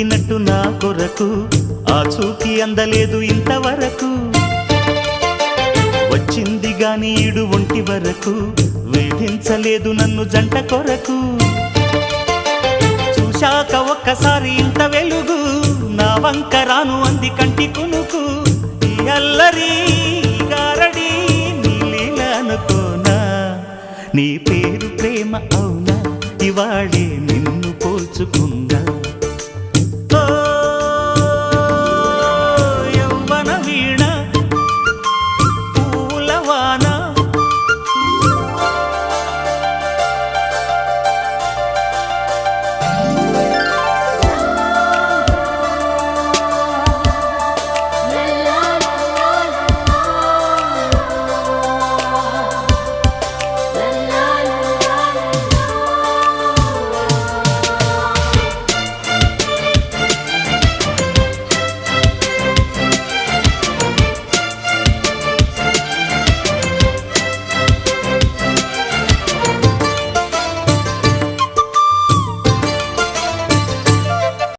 పుట్టినట్టు నా కొరకు ఆ చూకి అందలేదు ఇంతవరకు వచ్చింది గాని ఈడు ఒంటి వరకు వేధించలేదు నన్ను జంట కొరకు చూశాక ఒక్కసారి ఇంత వెలుగు నా వంక రాను అంది కంటి కునుకు ఈ అల్లరి గారడి నీలీల అనుకోనా నీ పేరు ప్రేమ అవునా ఇవాళే నిన్ను పోల్చుకుందా